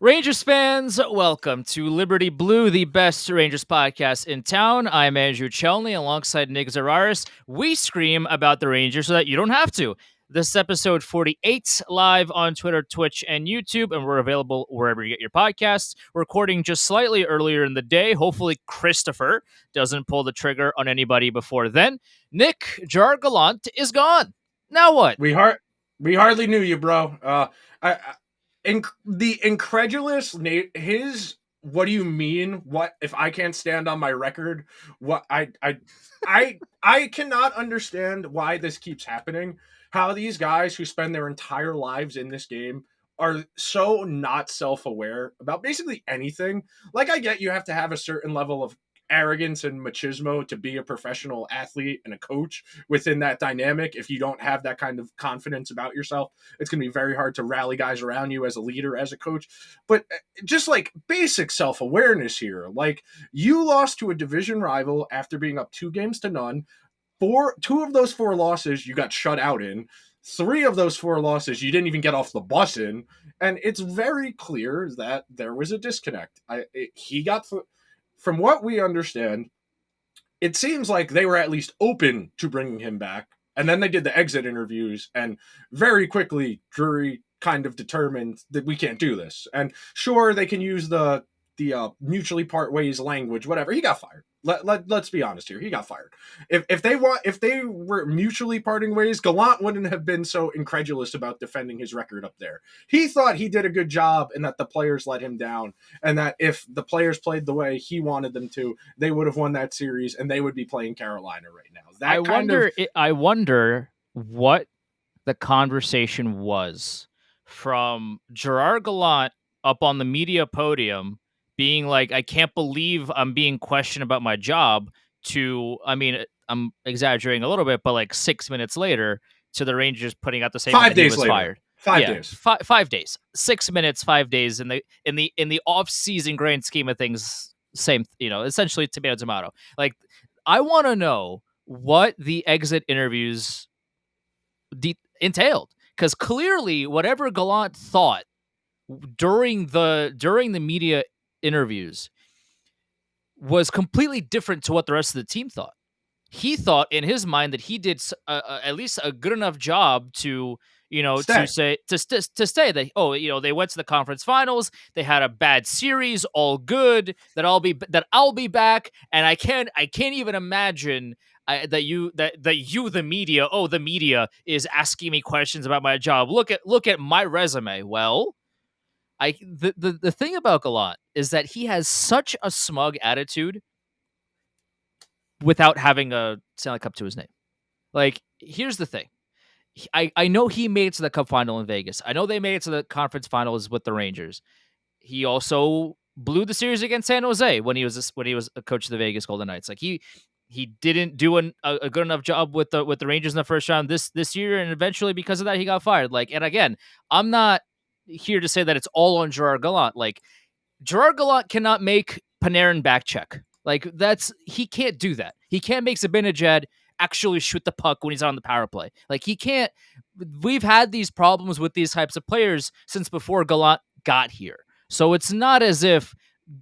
Rangers fans, welcome to Liberty Blue, the best Rangers podcast in town. I'm Andrew Chelney alongside Nick Zararis. We scream about the Rangers so that you don't have to. This is episode 48, live on Twitter, Twitch, and YouTube, and we're available wherever you get your podcasts. We're recording just slightly earlier in the day. Hopefully Christopher doesn't pull the trigger on anybody before then. Nick, Gerard Gallant is gone. Now what? We hardly knew you, bro. The incredulous his. What do you mean? What if I can't stand on my record? What I cannot understand why this keeps happening. How these guys who spend their entire lives in this game are so not self-aware about basically anything. Like, I get you have to have a certain level of arrogance and machismo to be a professional athlete and a coach within that dynamic. If you don't have that kind of confidence about yourself, it's going to be very hard to rally guys around you as a leader, as a coach. But just like basic self-awareness here, like, you lost to a division rival after being up 2-0. Two of those 4 losses you got shut out in. 3 of those 4 losses you didn't even get off the bus in, and it's very clear that there was a disconnect. From what we understand, it seems like they were at least open to bringing him back. And then they did the exit interviews, and very quickly, Drury kind of determined that we can't do this. And sure, they can use the mutually part ways language, whatever. He got fired. Let's be honest here. He got fired. If they were mutually parting ways, Gallant wouldn't have been so incredulous about defending his record up there. He thought he did a good job and that the players let him down, and that if the players played the way he wanted them to, they would have won that series and they would be playing Carolina right now. I wonder what the conversation was from Gerard Gallant up on the media podium being like, I can't believe I'm being questioned about my job, to, I mean, I'm exaggerating a little bit, but like 6 minutes later, to the Rangers putting out the same 5 that he days was later. fired. 5 days. 5 days. 6 minutes, 5 days in the off-season grand scheme of things, same, essentially tomato. Like, I want to know what the exit interviews entailed, because clearly whatever Gallant thought during the media interviews was completely different to what the rest of the team thought. He thought in his mind that he did at least a good enough job to stay. to stay that they went to the conference finals, they had a bad series, all good, that I'll be back, and I can't even imagine that the media is asking me questions about my job. Look at my resume. Well, the thing about Gallant is that he has such a smug attitude without having a Stanley Cup to his name. Like, here's the thing. I know he made it to the Cup final in Vegas. I know they made it to the conference finals with the Rangers. He also blew the series against San Jose when he was a coach of the Vegas Golden Knights. Like, he didn't do a good enough job with the Rangers in the first round this year, and eventually because of that he got fired. Like, and again, I'm not here to say that it's all on Gerard Gallant. Like, Gerard Gallant cannot make Panarin back check. Like, he can't do that. He can't make Zibanejad actually shoot the puck when he's on the power play. Like, he can't. We've had these problems with these types of players since before Gallant got here. So it's not as if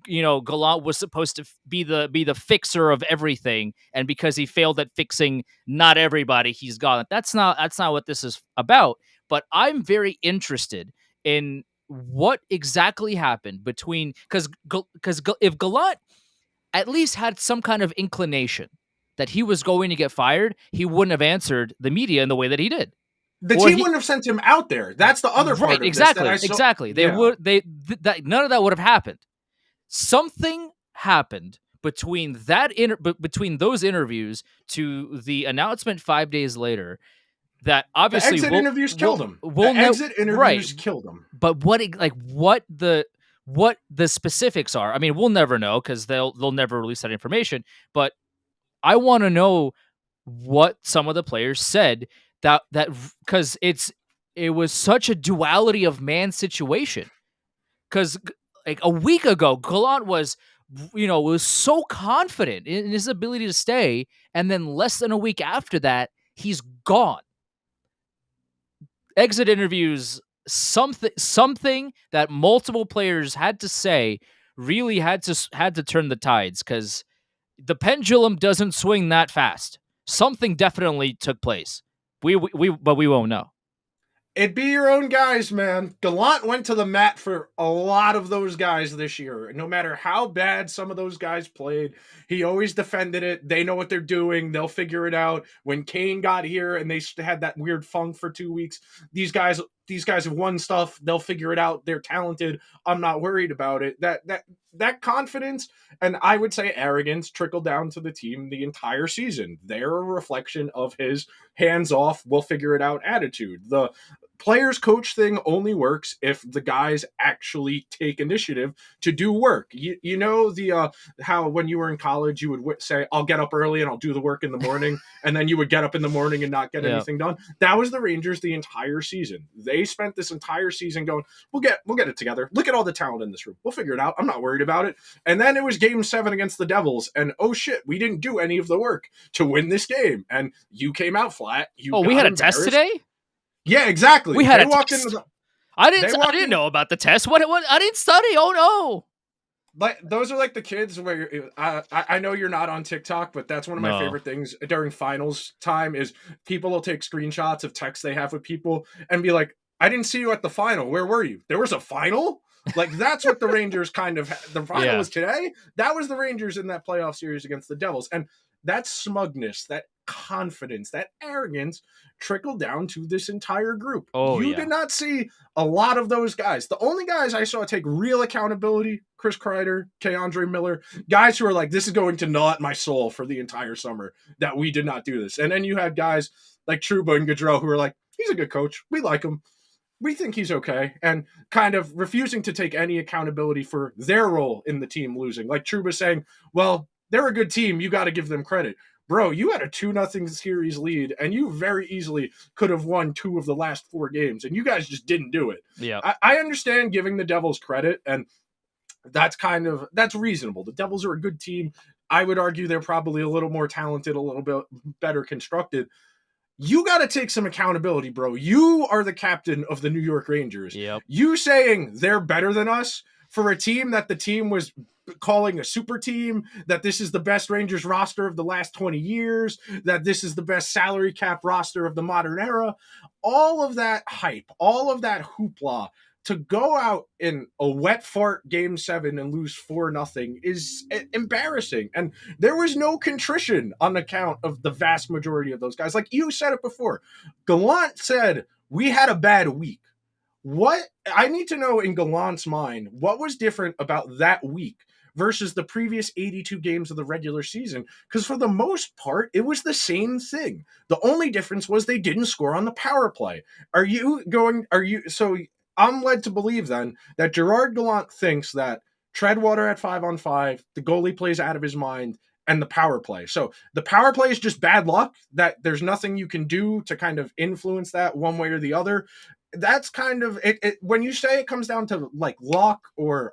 Gallant was supposed to be the fixer of everything, and because he failed at fixing not everybody, he's gone. That's not what this is about. But I'm very interested in what exactly happened between, because if Gallant at least had some kind of inclination that he was going to get fired, he wouldn't have answered the media in the way that he did. The team wouldn't have sent him out there. That's the other part of exactly, this. Exactly. None of that would have happened. Something happened between between those interviews to the announcement 5 days later that obviously the exit interviews killed him. Exit interviews killed him. But what the specifics are, I mean, we'll never know because they'll never release that information. But I want to know what some of the players said, that because it was such a duality of man situation. Because like a week ago, Gallant was so confident in his ability to stay, and then less than a week after that, he's gone. Exit interviews something that multiple players had to say really had to turn the tides, because the pendulum doesn't swing that fast. Something definitely took place. But we won't know. It'd be your own guys, man. Gallant went to the mat for a lot of those guys this year. No matter how bad some of those guys played, he always defended it. They know what they're doing. They'll figure it out. When Kane got here and they had that weird funk for 2 weeks, these guys have won stuff. They'll figure it out. They're talented. I'm not worried about it. That confidence and I would say arrogance trickled down to the team the entire season. They're a reflection of his hands off, we'll figure it out attitude. The players coach thing only works if the guys actually take initiative to do work. You know the how when you were in college you would say I'll get up early and I'll do the work in the morning, and then you would get up in the morning and not get anything done. That was the Rangers the entire season. They spent this entire season going, we'll get it together. Look at all the talent in this room. We'll figure it out. I'm not worried about it. And then it was game 7 against the Devils, and oh shit, we didn't do any of the work to win this game, and you came out flat. We had a test today. Yeah, exactly. We had a test. I didn't know about the test. What? I didn't study. Oh no. Like those are like the kids where I know you're not on TikTok, but that's one of my favorite things during finals time is people will take screenshots of texts they have with people and be like, I didn't see you at the final. Where were you? There was a final? Like that's what the Rangers kind of the final was today. That was the Rangers in that playoff series against the Devils. And that smugness, that confidence, that arrogance trickled down to this entire group. You did not see a lot of those guys. The only guys I saw take real accountability, Chris Kreider, Keandre Miller, guys who are like, this is going to gnaw at my soul for the entire summer that we did not do this. And then you had guys like Trouba and Gaudreau who are like, he's a good coach. We like him. We think he's okay, and kind of refusing to take any accountability for their role in the team losing. Like Trouba saying, well, they're a good team. You got to give them credit. Bro, you had a 2-0 series lead, and you very easily could have won 2 of the last 4 games, and you guys just didn't do it. Yeah, I understand giving the Devils credit, and that's reasonable. The Devils are a good team. I would argue they're probably a little more talented, a little bit better constructed. You got to take some accountability, bro. You are the captain of the New York Rangers. Yep. You saying they're better than us for a team that the team was calling a super team, that this is the best Rangers roster of the last 20 years, that this is the best salary cap roster of the modern era. All of that hype, all of that hoopla, to go out in a wet fart game 7 and lose 4-0 is embarrassing. And there was no contrition on account of the vast majority of those guys. Like you said it before, Gallant said, we had a bad week. What I need to know in Gallant's mind, what was different about that week versus the previous 82 games of the regular season? Because for the most part, it was the same thing. The only difference was they didn't score on the power play. So I'm led to believe then that Gerard Gallant thinks that tread water at 5-on-5, the goalie plays out of his mind, and the power play. So the power play is just bad luck, that there's nothing you can do to kind of influence that one way or the other. That's kind of it when you say it comes down to like luck or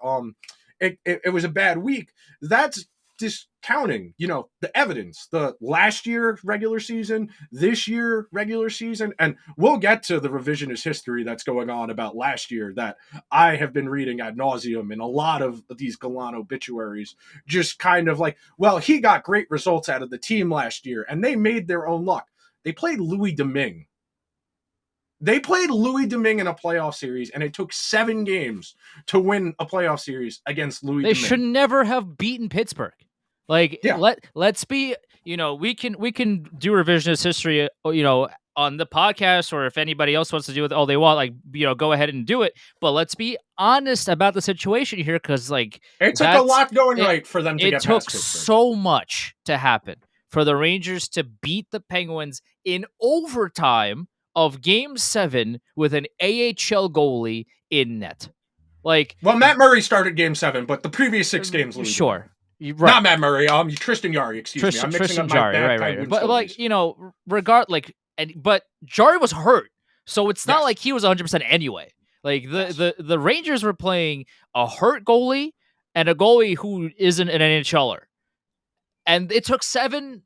it was a bad week, that's discounting, the evidence, the last year regular season, this year regular season. And we'll get to the revisionist history that's going on about last year that I have been reading ad nauseum in a lot of these Gallant obituaries, just kind of like, well, he got great results out of the team last year and they made their own luck. They played Louis Domingue. They played Louis Domingue in a playoff series, and it took 7 games to win a playoff series against Louis Domingue. They should never have beaten Pittsburgh. Like, let's be, we can do revisionist history, on the podcast, or if anybody else wants to do it all they want, like, go ahead and do it. But let's be honest about the situation here, because like it took a lot going right for them to get past Pittsburgh. It took so much to happen for the Rangers to beat the Penguins in overtime of Game 7 with an AHL goalie in net. Like, well, Matt Murray started Game 7, but the previous 6 games, sure. Right. Not Matt Murray. Tristan Jarry. Excuse me. I'm mixing Tristan up my Jarry, bad right. But but Jarry was hurt, so it's not like he was 100% anyway. Like the Rangers were playing a hurt goalie and a goalie who isn't an NHLer, and it took 7+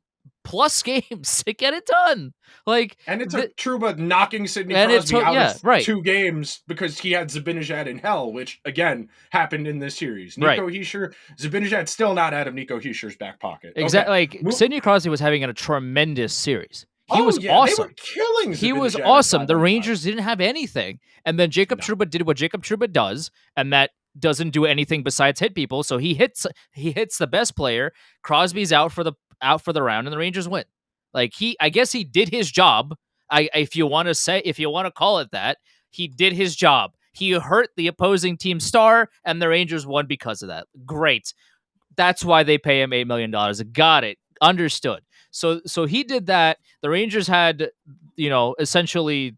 plus games to get it done. Like, And it took Trouba knocking Sidney and it Crosby took, out yeah, of right, 2 games because he had Zibanejad in hell, which again happened in this series. right. Nico Hischier, Zibanejad still not out of Nico Hischier's back pocket. Okay. Exactly. Like, Sidney Crosby was having a tremendous series. He Oh was yeah, they were awesome. killing He was Zibanejad at awesome. The 5-on-5. Rangers didn't have anything. And then Jacob No. Trouba did what Jacob Trouba does, and that doesn't do anything besides hit people. So he hits the best player. Crosby's out for the round, and the Rangers win. Like, I guess he did his job. If you want to call it that, he did his job. He hurt the opposing team star, and the Rangers won because of that. Great. That's why they pay him $8 million. Got it. Understood. So he did that. The Rangers had, essentially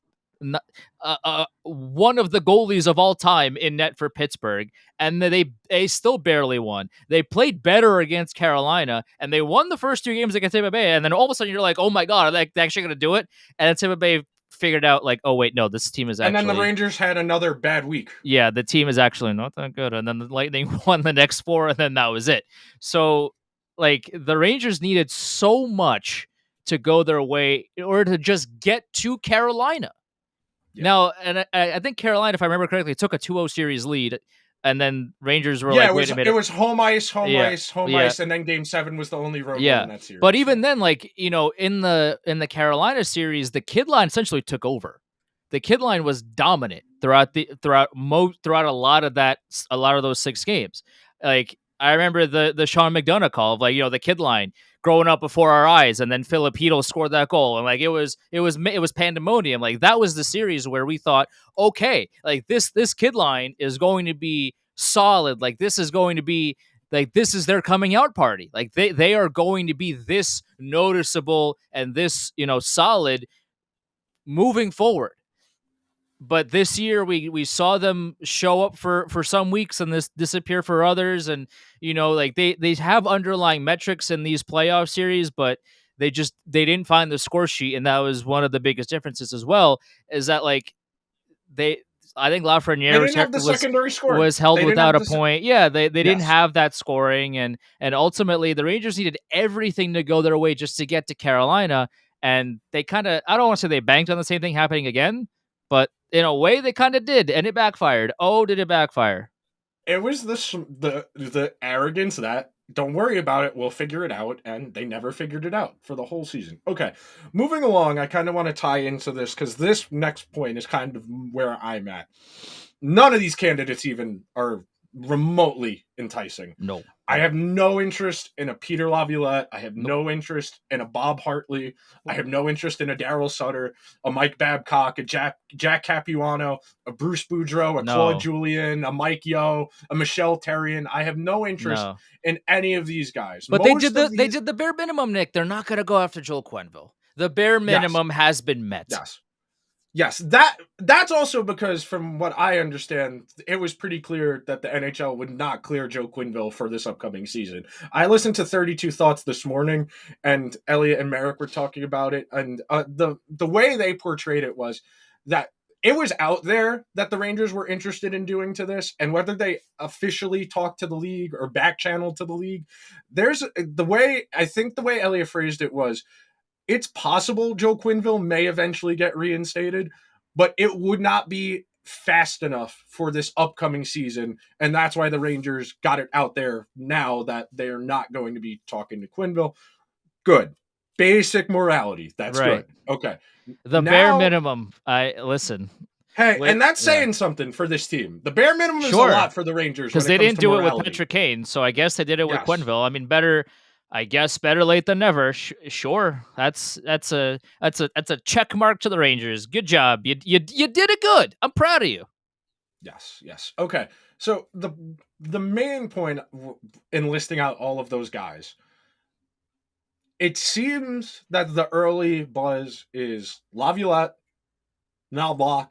one of the goalies of all time in net for Pittsburgh, and they still barely won. They played better against Carolina, and they won the first 2 games against Tampa Bay. And then all of a sudden, you're like, oh my god, are they actually going to do it? And then Tampa Bay figured out, like, oh wait, no, this team is And then the actually, Rangers had another bad week. yeah, the team is actually not that good. And then the Lightning won the next 4, and then that was it. So, like, the Rangers needed so much to go their way in order to just get to Carolina. Yeah. Now, and I think Carolina, if I remember correctly, took a 2-0 series lead, and then Rangers were Yeah, like, wait a minute. it was home ice, Yeah, yeah, and then Game 7 was the only road yeah. win in that series. But even then, like, in the Carolina series, the kid line essentially took over. The kid line was dominant throughout a lot of those 6 games. Like, I remember the Sean McDonough call of, like, the kid line growing up before our eyes, and then Filipino scored that goal, and like, it was pandemonium. Like, that was the series where we thought, okay, like, this kid line is going to be solid. Like, this is going to be, like, this is their coming out party. Like, they are going to be this noticeable and this, solid moving forward. But this year we saw them show up for some weeks and this disappear for others. And, like, they have underlying metrics in these playoff series, but they didn't find the score sheet. And that was one of the biggest differences as well, is that, like, they I think They Lafreniere didn't have the secondary scoring. was held They didn't without have a point. Yeah, they didn't Yes. have that scoring, and ultimately the Rangers needed everything to go their way just to get to Carolina, and they kind of, I don't want to say they banked on the same thing happening again, but in a way they kind of did, and it backfired. Oh, did it backfire? It was the arrogance that, don't worry about it, we'll figure it out, and they never figured it out for the whole season. Okay, moving along, I kind of want to tie into this because this next point is kind of where I'm at. None of these candidates even are remotely enticing. No. I have no interest in a Peter Laviolette. I have Nope. no interest in a Bob Hartley. I have no interest in a Daryl Sutter, a Mike Babcock, a Jack Capuano, a Bruce Boudreau, a No. Claude Julien, a Mike Yeo, a Michelle Terrien. I have no interest No. in any of these guys. But Most they did the bare minimum, Nick. They're not going to go after Joel Quenneville. The bare minimum has been met. Yes, that's also because, from what I understand, it was pretty clear that the NHL would not clear Joe Quenneville for this upcoming season. I listened to 32 Thoughts this morning, and Elliot and Merrick were talking about it, and the way they portrayed it was that it was out there that the Rangers were interested in doing to this, and whether they officially talked to the league or back channeled to the league, I think the way Elliot phrased it was, it's possible Joe Quenneville may eventually get reinstated, but it would not be fast enough for this upcoming season. And that's why the Rangers got it out there now that they're not going to be talking to Quenneville. Good. Basic morality. That's right. Good. Okay. The bare minimum. Listen. Hey, and that's saying something for this team. The bare minimum is a lot for the Rangers because they didn't do it with Patrick Kane, so I guess they did it with Quenneville. I mean, better late than never. Sure, that's a check mark to the Rangers. Good job, you did it good. I'm proud of you. Yes. Okay, so the main point in listing out all of those guys, it seems that the early buzz is Laviolette, Nalbach.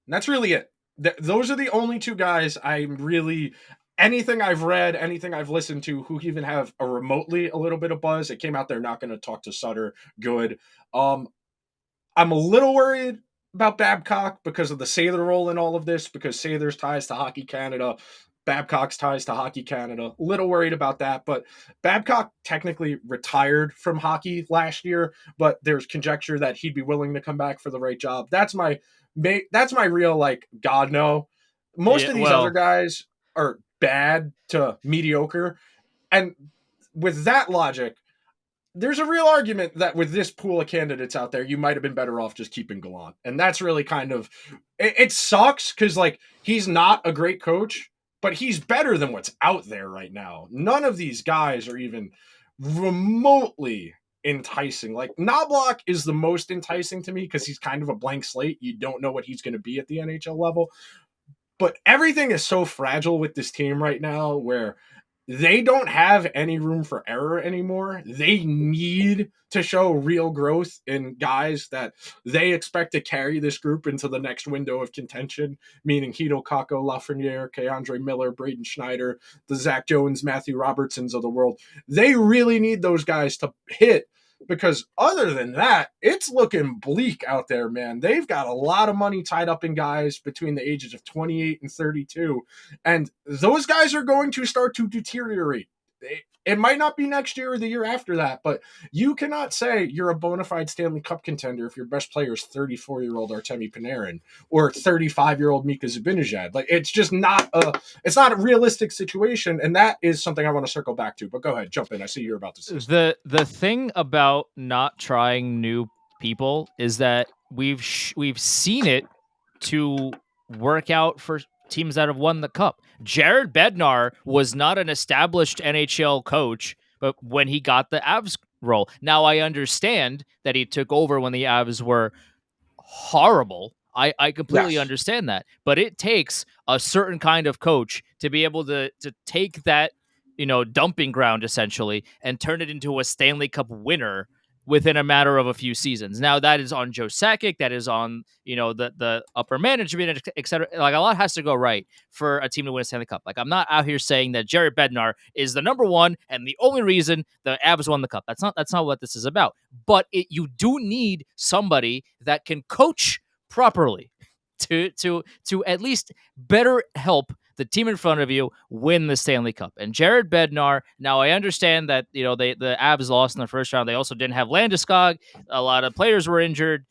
And that's really it. Those are the only 2 guys I'm really, anything I've read, anything I've listened to, who even have a remotely a little bit of buzz. It came out they're not going to talk to Sutter. Good. I'm a little worried about Babcock because of the Sather role in all of this, because Sather's ties to Hockey Canada. Babcock's ties to Hockey Canada. A little worried about that, but Babcock technically retired from hockey last year, but there's conjecture that he'd be willing to come back for the right job. That's my real like God no. Most Yeah, of these other well, guys are bad to mediocre, and with that logic, there's a real argument that with this pool of candidates out there, you might have been better off just keeping Gallant. And that's really kind of it sucks because like he's not a great coach, but he's better than what's out there right now. None of these guys are even remotely enticing. Like Knobloch is the most enticing to me because he's kind of a blank slate. You don't know what he's going to be at the NHL level. But everything is so fragile with this team right now where they don't have any room for error anymore. They need to show real growth in guys that they expect to carry this group into the next window of contention, meaning Hito Kako, Lafreniere, Keandre Miller, Braden Schneider, the Zach Jones, Matthew Robertsons of the world. They really need those guys to hit because other than that, it's looking bleak out there, man. They've got a lot of money tied up in guys between the ages of 28 and 32, and those guys are going to start to deteriorate. It might not be next year or the year after that, but you cannot say you're a bona fide Stanley Cup contender if your best player is 34-year-old Artemi Panarin or 35-year-old Mika Zibanejad. Like it's just not a realistic situation, and that is something I want to circle back to. But go ahead, jump in. I see you're about to say something. the thing about not trying new people is that we've seen it to work out for teams that have won the cup. Jared Bednar was not an established NHL coach, but when he got the Avs role. Now I understand that he took over when the Avs were horrible. I completely Yes. understand that. But it takes a certain kind of coach to be able to take that, dumping ground essentially and turn it into a Stanley Cup winner within a matter of a few seasons. Now that is on Joe Sakic, that is on, the upper management, et cetera. Like a lot has to go right for a team to win a Stanley Cup. Like I'm not out here saying that Jared Bednar is the number one and the only reason the Avs won the cup. That's not what this is about. But you do need somebody that can coach properly to at least better help the team in front of you win the Stanley Cup. And Jared Bednar, now I understand that the Avs lost in the first round. They also didn't have Landeskog. A lot of players were injured.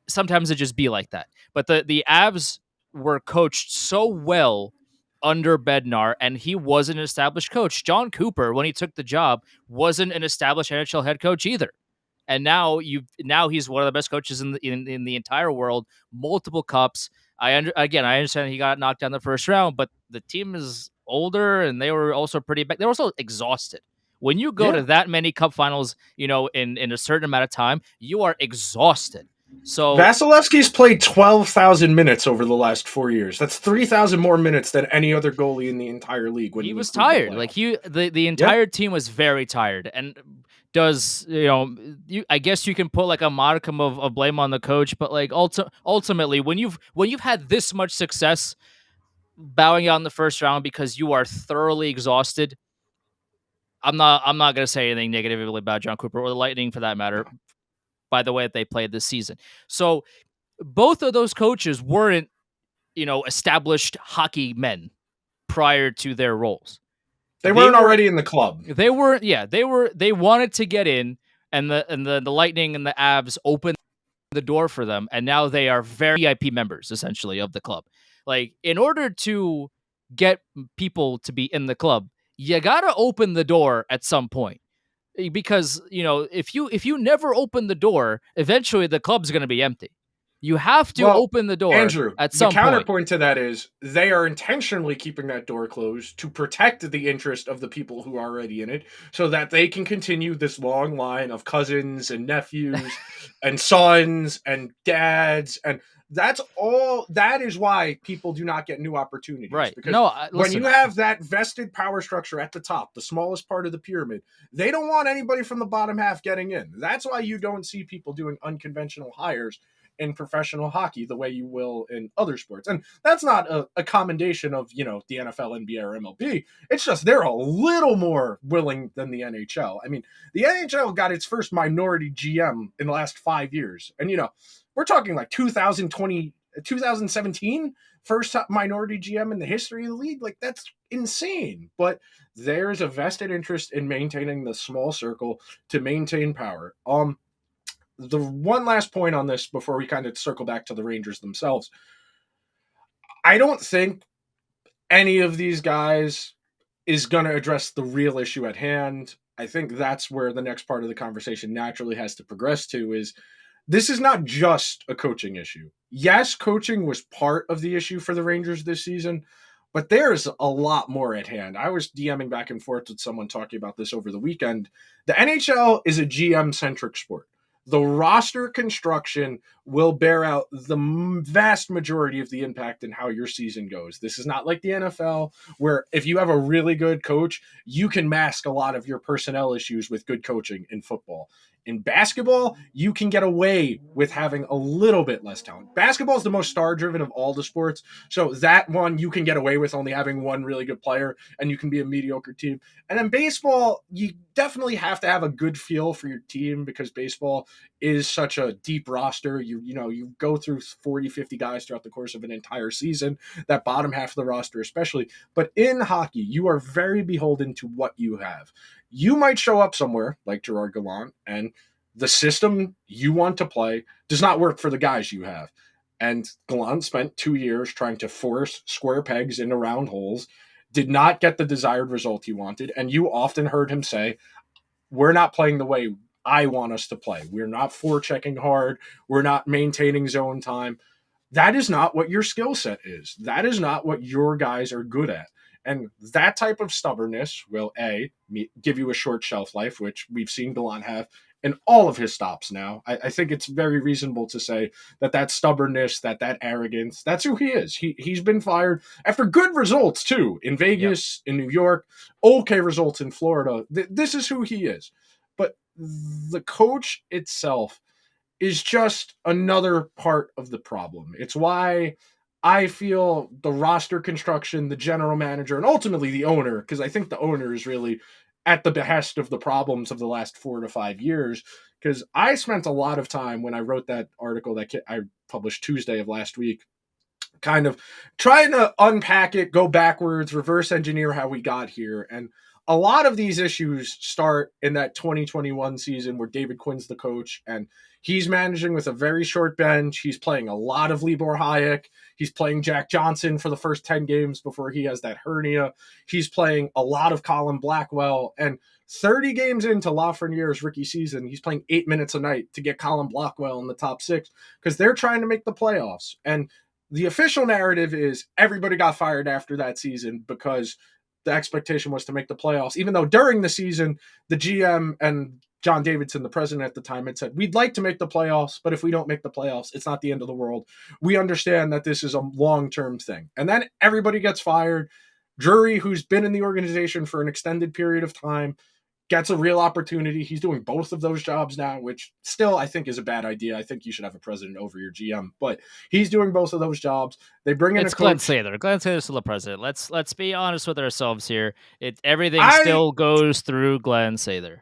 Sometimes it just be like that. But the Avs were coached so well under Bednar, and he was an established coach. John Cooper, when he took the job, wasn't an established NHL head coach either. And now he's one of the best coaches in the entire world. Multiple cups. I understand he got knocked down the first round, but the team is older, and they were also pretty back. They're also exhausted. When you go Yeah. to that many cup finals, in a certain amount of time, you are exhausted. So Vasilevsky's played 12,000 minutes over the last 4 years. That's 3,000 more minutes than any other goalie in the entire league when he you was include the tired. Like playoffs. the Yeah. entire team was very tired. And I guess you can put like a modicum of blame on the coach, but like ultimately when you've had this much success bowing out in the first round because you are thoroughly exhausted, I'm not gonna say anything negatively about John Cooper or the Lightning for that matter, by the way that they played this season. So both of those coaches weren't, established hockey men prior to their roles. They They weren't were already in the club. they wanted to get in, and the Lightning and the Avs opened the door for them, and now they are very VIP members essentially of the club. Like in order to get people to be in the club, you got to open the door at some point. Because, if you never open the door, eventually the club's going to be empty. You have to Well, open the door Andrew, at the some point. counterpoint to that is they are intentionally keeping that door closed to protect the interest of the people who are already in it so that they can continue this long line of cousins and nephews and sons and dads. And that is why people do not get new opportunities Right. because No, when you listen. have that vested power structure at the top, the smallest part of the pyramid, they don't want anybody from the bottom half getting in. That's why you don't see people doing unconventional hires in professional hockey the way you will in other sports. And that's not a commendation of, the NFL, NBA, or MLB. It's just they're a little more willing than the NHL. I mean, the NHL got its first minority GM in the last 5 years. And, we're talking like 2020 2017 first minority GM in the history of the league. Like, that's insane. But there's a vested interest in maintaining the small circle to maintain power. The one last point on this before we kind of circle back to the Rangers themselves. I don't think any of these guys is going to address the real issue at hand. I think that's where the next part of the conversation naturally has to progress to is this is not just a coaching issue. Yes, coaching was part of the issue for the Rangers this season, but there's a lot more at hand. I was DMing back and forth with someone talking about this over the weekend. The NHL is a GM-centric sport. The roster construction will bear out the vast majority of the impact in how your season goes. This is not like the NFL, where if you have a really good coach, you can mask a lot of your personnel issues with good coaching in football. In basketball, you can get away with having a little bit less talent. Basketball is the most star-driven of all the sports, so that one you can get away with only having one really good player, and you can be a mediocre team. And in baseball, you definitely have to have a good feel for your team because baseball is such a deep roster. You go through 40, 50 guys throughout the course of an entire season, that bottom half of the roster especially. But in hockey, you are very beholden to what you have. You might show up somewhere like Gerard Gallant, and the system you want to play does not work for the guys you have. And Gallant spent 2 years trying to force square pegs into round holes, did not get the desired result he wanted. And you often heard him say, we're not playing the way I want us to play. We're not forechecking hard. We're not maintaining zone time. That is not what your skill set is. That is not what your guys are good at. And that type of stubbornness will, A, give you a short shelf life, which we've seen Gallant have in all of his stops now. I think it's very reasonable to say that stubbornness, that arrogance, that's who he is. He's been fired after good results, too, in Vegas, in New York, okay results in Florida. This is who he is. But the coach itself is just another part of the problem. It's why I feel the roster construction, the general manager, and ultimately the owner, because I think the owner is really at the behest of the problems of the last 4 to 5 years. Because I spent a lot of time when I wrote that article that I published Tuesday of last week, kind of trying to unpack it, go backwards, reverse engineer how we got here. And a lot of these issues start in that 2021 season where David Quinn's the coach and he's managing with a very short bench. He's playing a lot of Libor Hayek. He's playing Jack Johnson for the first 10 games before he has that hernia. He's playing a lot of Colin Blackwell. And 30 games into Lafreniere's rookie season, he's playing 8 minutes a night to get Colin Blackwell in the top 6 because they're trying to make the playoffs. And the official narrative is everybody got fired after that season because the expectation was to make the playoffs, even though during the season, the GM and John Davidson, the president at the time, had said, we'd like to make the playoffs, but if we don't make the playoffs, it's not the end of the world. We understand that this is a long-term thing. And then everybody gets fired. Drury, who's been in the organization for an extended period of time, gets a real opportunity. He's doing both of those jobs now, which still I think is a bad idea. I think you should have a president over your GM, but he's doing both of those jobs. They bring in It's a Glenn coach. Sather. Glenn Sather's still the president. Let's be honest with ourselves here. Everything still goes through Glenn Sather.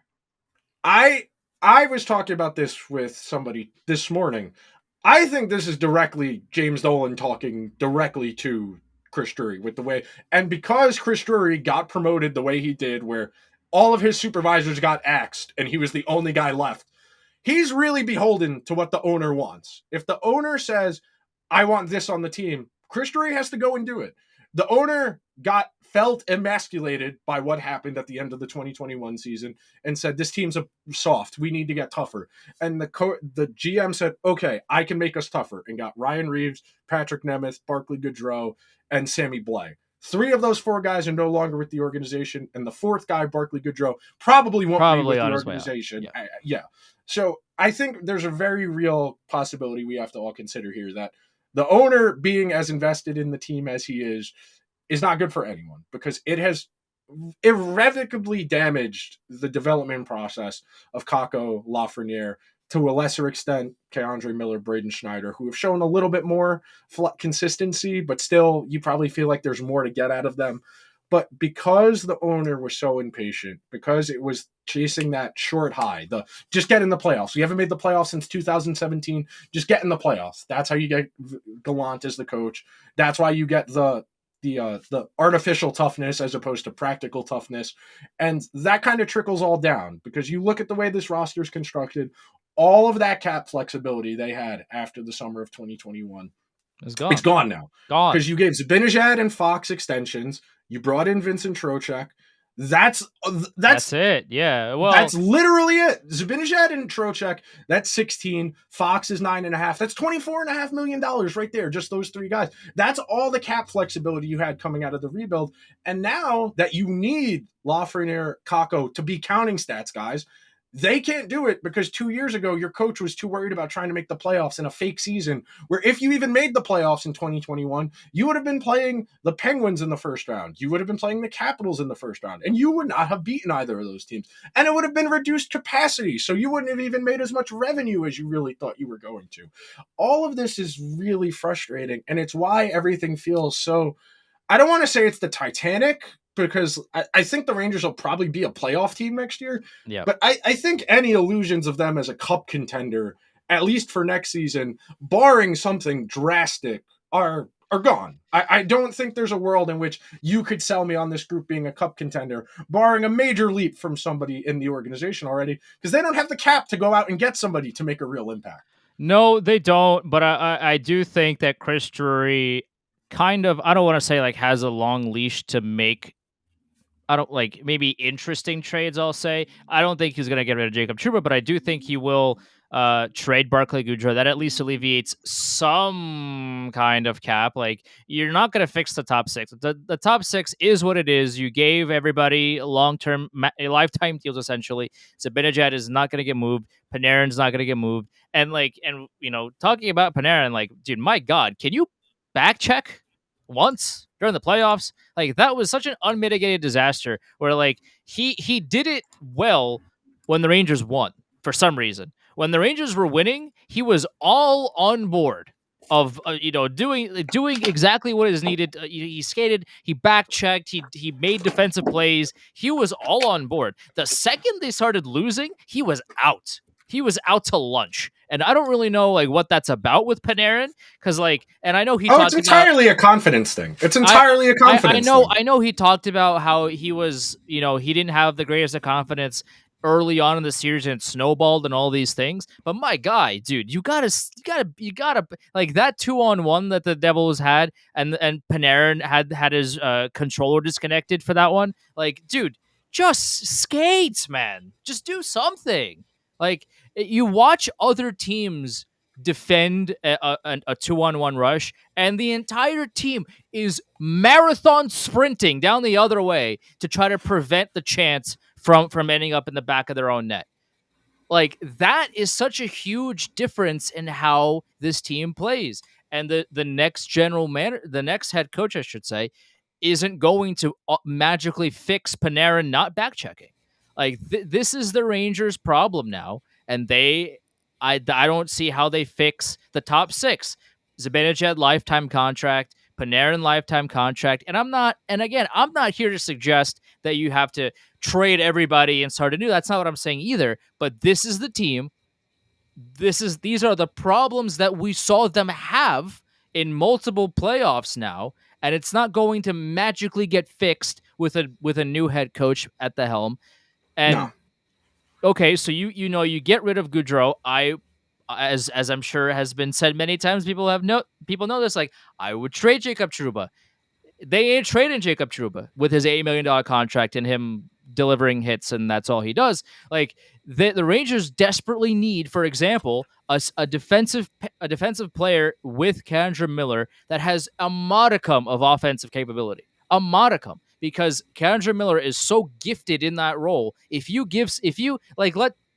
I was talking about this with somebody this morning. I think this is directly James Dolan talking directly to Chris Drury with the way, and because Chris Drury got promoted the way he did, where all of his supervisors got axed and he was the only guy left, he's really beholden to what the owner wants. If the owner says, I want this on the team, Chris Drury has to go and do it. The owner felt emasculated by what happened at the end of the 2021 season and said, this team's soft. We need to get tougher. And the GM said, okay, I can make us tougher, and got Ryan Reeves, Patrick Nemeth, Barclay Goodrow, and Sammy Blais. 3 of those 4 guys are no longer with the organization, and the 4th guy, Barclay Goodrow, probably won't be with the organization. Yeah. So I think there's a very real possibility we have to all consider here that the owner being as invested in the team as he is not good for anyone because it has irrevocably damaged the development process of Kakko, Lafreniere, to a lesser extent, Keandre Miller, Braden Schneider, who have shown a little bit more consistency, but still you probably feel like there's more to get out of them. But because the owner was so impatient, because it was chasing that short high, the just get in the playoffs. We haven't made the playoffs since 2017. Just get in the playoffs. That's how you get Gallant as the coach. That's why you get the artificial toughness as opposed to practical toughness, and that kind of trickles all down because you look at the way this roster is constructed. All of that cap flexibility they had after the summer of 2021, It's it's gone. gone now Gone. because you gave Zibanejad and Fox extensions. You brought in Vincent Trocheck. That's That's it. Yeah. Well, that's literally it. Zibanejad and Trocheck, that's 16. Fox is 9.5. That's $24.5 million right there. Just those three guys. That's all the cap flexibility you had coming out of the rebuild. And now that you need Lafreniere, Kako to be counting stats guys, they can't do it because 2 years ago, your coach was too worried about trying to make the playoffs in a fake season where if you even made the playoffs in 2021, you would have been playing the Penguins in the first round. You would have been playing the Capitals in the first round, and you would not have beaten either of those teams. And it would have been reduced capacity, so you wouldn't have even made as much revenue as you really thought you were going to. All of this is really frustrating, and it's why everything feels so. I don't want to say it's the Titanic because I think the Rangers will probably be a playoff team next year. yeah. But I think any illusions of them as a cup contender, at least for next season, barring something drastic, are gone. I don't think there's a world in which you could sell me on this group being a cup contender, barring a major leap from somebody in the organization already, because they don't have the cap to go out and get somebody to make a real impact. No, they don't. But I do think that Chris Drury kind of, I don't want to say like has a long leash to make, I don't like maybe interesting trades. I'll say I don't think he's going to get rid of Jacob Trouba, but I do think he will trade Barclay Goodrow. That at least alleviates some kind of cap. Like you're not going to fix the top six. The top six is what it is. You gave everybody long term, lifetime deals essentially. Zibanejad is not going to get moved. Panarin's not going to get moved. And like, and you know, talking about Panarin, like, dude, my God, can you back check once during the playoffs? Like that was such an unmitigated disaster where like he did it well when the Rangers won for some reason. When the Rangers were winning, he was all on board of doing exactly what is needed. He skated, he back checked, he made defensive plays. He was all on board. The second they started losing, he was out. He was out to lunch. And I don't really know like what that's about with Panarin because like, and I know he Oh, it's talked about entirely a confidence thing. It's entirely a confidence thing. I know he talked about how he was, he didn't have the greatest of confidence early on in the series and it snowballed and all these things. But my guy, dude, you gotta like that 2-on-1 that the Devils had and Panarin had his controller disconnected for that one. Like, dude, just skate, man. Just do something. Like you watch other teams defend a 2-on-1 rush, and the entire team is marathon sprinting down the other way to try to prevent the chance from ending up in the back of their own net. Like that is such a huge difference in how this team plays. And the next the next head coach, I should say, isn't going to magically fix Panarin not back checking. Like this is the Rangers' problem now, and I don't see how they fix the top six. Zibanejad lifetime contract, Panarin lifetime contract, and I'm not here to suggest that you have to trade everybody and start anew. That's not what I'm saying either. But this is the team. These are the problems that we saw them have in multiple playoffs now, and it's not going to magically get fixed with a new head coach at the helm. And No. okay, so you get rid of Goudreau. As I'm sure has been said many times, people know this. Like I would trade Jacob Trouba. They ain't trading Jacob Trouba with his $8 million contract and him delivering hits, and that's all he does. Like the Rangers desperately need, for example, a defensive player with Kendra Miller that has a modicum of offensive capability, a modicum, because Kendra Miller is so gifted in that role. If you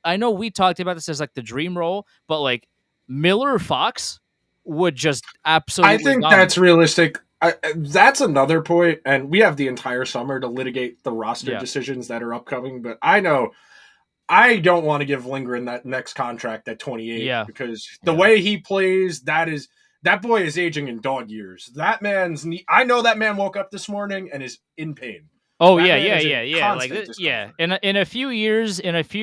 I know we talked about this as like the dream role, but like Miller Fox would just I absolutely think that's dominate. realistic. That's another point, and we have the entire summer to litigate the roster Yeah. decisions that are upcoming. But I know I don't want to give Lindgren that next contract at 28 Yeah. because the Yeah. way he plays, that boy is aging in dog years. That man's knee, I know that man woke up this morning and is in pain. Oh That yeah, man yeah, is in yeah, yeah. Like constant yeah. discomfort. In a few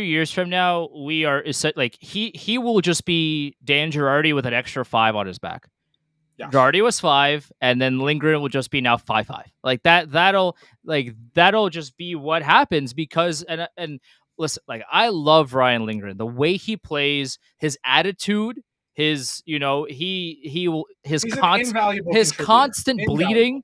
years from now, we are like he will just be Dan Girardi with an extra 5 on his back. Yes. Girardi was 5, and then Lindgren will just be now 5-5. Like that. That'll just be what happens because and listen, like I love Ryan Lindgren, the way he plays, his attitude, his he will He's an invaluable his contributor. constant bleeding Invaluable.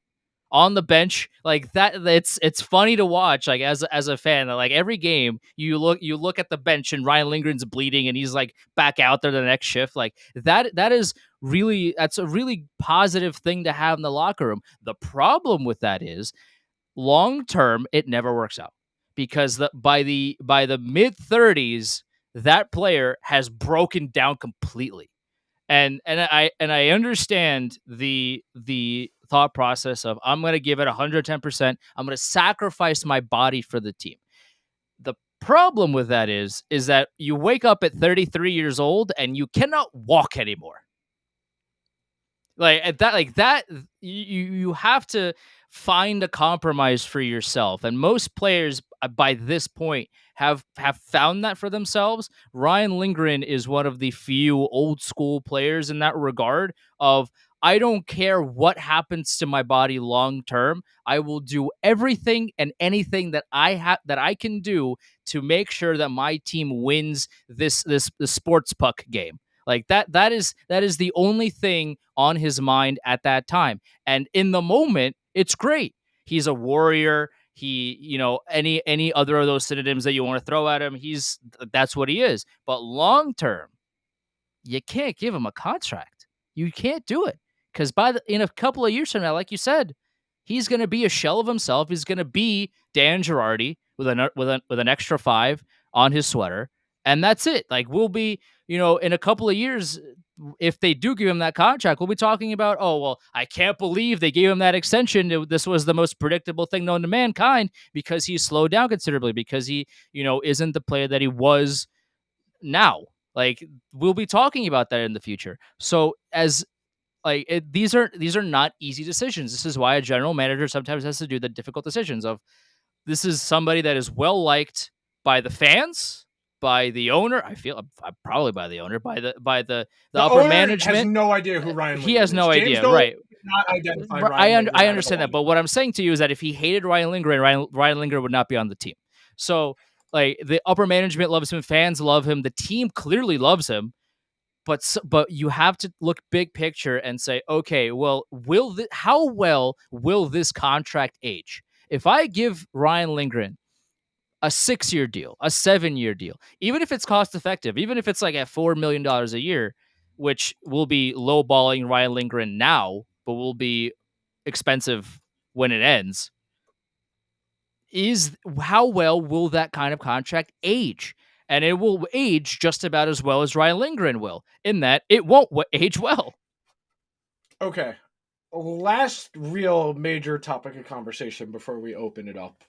on the bench like that. It's funny to watch like as a fan. Like every game you look at the bench and Ryan Lindgren's bleeding and he's like back out there the next shift. Like that is really that's a really positive thing to have in the locker room. The problem with that is long term it never works out because by the mid 30s that player has broken down completely. And I understand the thought process of I'm going to give it 110%. I'm going to sacrifice my body for the team. The problem with that is that you wake up at 33 years old and you cannot walk anymore. Like that you have to find a compromise for yourself, and most players by this point have found that for themselves. Ryan Lindgren is one of the few old school players in that regard of I don't care what happens to my body long term. I will do everything and anything that I can do to make sure that my team wins this sports puck game. Like that is the only thing on his mind at that time. And in the moment, it's great. He's a warrior. He, any other of those synonyms that you want to throw at him, that's what he is. But long term, you can't give him a contract. You can't do it because in a couple of years from now, like you said, he's going to be a shell of himself. He's going to be Dan Girardi with an extra 5 on his sweater, and that's it. Like we'll be, in a couple of years, if they do give him that contract, we'll be talking about, oh well, I can't believe they gave him that extension. This was the most predictable thing known to mankind because he's slowed down considerably because he, isn't the player that he was now. Like we'll be talking about that in the future. So as like these are not easy decisions. This is why a general manager sometimes has to do the difficult decisions of this is somebody that is well liked by the fans, by the owner. I feel probably by the owner, by the The upper owner has management. no idea who Ryan He has Lindgren is. no James idea, Dolan right? did not identify Ryan I Lindgren out of the understand that, lineup. but what I'm saying to you is that if he hated Ryan Lindgren, Ryan Lindgren would not be on the team. So, like the upper management loves him, fans love him, the team clearly loves him, but you have to look big picture and say, okay, well, how well will this contract age? If I give Ryan Lindgren a 6-year deal, a 7-year deal, even if it's cost effective, even if it's like at $4 million a year, which will be lowballing Ryan Lindgren now, but will be expensive when it ends, is how well will that kind of contract age? And it will age just about as well as Ryan Lindgren will, in that it won't age well. Okay. Last real major topic of conversation before we open it up.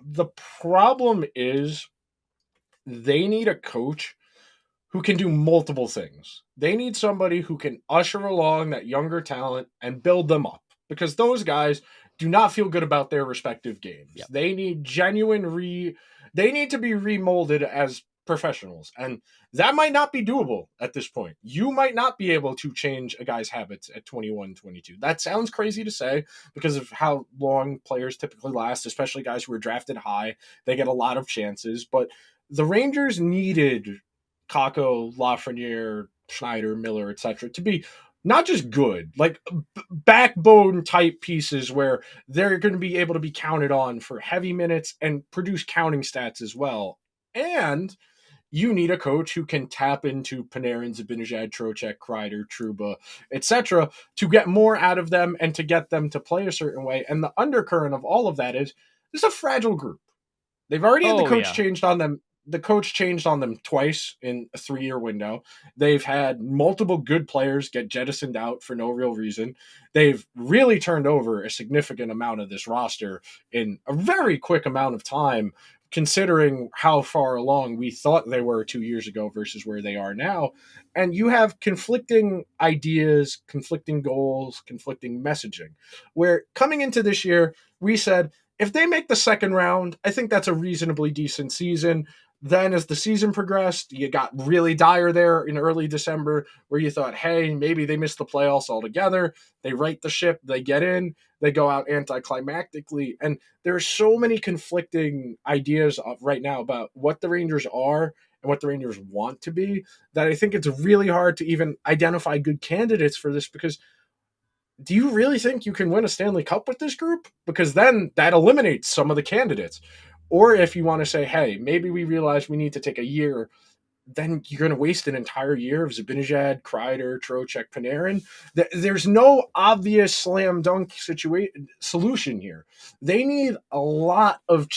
The problem is they need a coach who can do multiple things. They need somebody who can usher along that younger talent and build them up because those guys do not feel good about their respective games. Yep. They need they need to be remolded as professionals, and that might not be doable at this point. You might not be able to change a guy's habits at 21, 22. That sounds crazy to say because of how long players typically last, especially guys who are drafted high. They get a lot of chances, but the Rangers needed Kako, Lafreniere, Schneider, Miller, etc., to be not just good, like backbone type pieces where they're going to be able to be counted on for heavy minutes and produce counting stats as well. And you need a coach who can tap into Panarin, Zibanejad, Trocheck, Kreider, Trouba, etc., to get more out of them and to get them to play a certain way. And the undercurrent of all of that is this is a fragile group. They've already had the Oh coach yeah. changed on them. The coach changed on them twice in a 3-year window. They've had multiple good players get jettisoned out for no real reason. They've really turned over a significant amount of this roster in a very quick amount of time considering how far along we thought they were 2 years ago versus where they are now. And you have conflicting ideas, conflicting goals, conflicting messaging. Where coming into this year, we said, if they make the second round, I think that's a reasonably decent season. Then, as the season progressed, you got really dire there in early December, where you thought, hey, maybe they missed the playoffs altogether. They right the ship, they get in, they go out anticlimactically. And there are so many conflicting ideas right now about what the Rangers are and what the Rangers want to be that I think it's really hard to even identify good candidates for this, because do you really think you can win a Stanley Cup with this group? Because then that eliminates some of the candidates. Or if you want to say, hey, maybe we realize we need to take a year, then you're going to waste an entire year of Zibanejad, Kreider, Trocheck, Panarin. There's no obvious slam dunk solution here. They need a lot of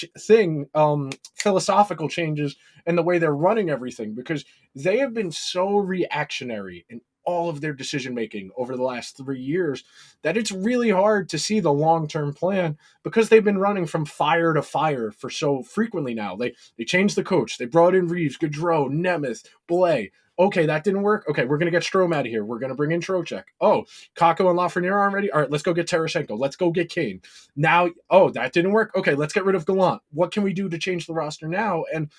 philosophical changes in the way they're running everything, because they have been so reactionary in all of their decision making over the last 3 years that it's really hard to see the long term plan, because they've been running from fire to fire for so frequently now. They changed the coach. They brought in Reeves, Gaudreau, Nemeth, Blais. Okay, that didn't work. Okay, we're going to get Strome out of here. We're going to bring in Trocheck. Oh, Kakko and Lafreniere aren't ready. All right, let's go get Tarasenko. Let's go get Kane. Now, oh, that didn't work. Okay, let's get rid of Gallant. What can we do to change the roster now? And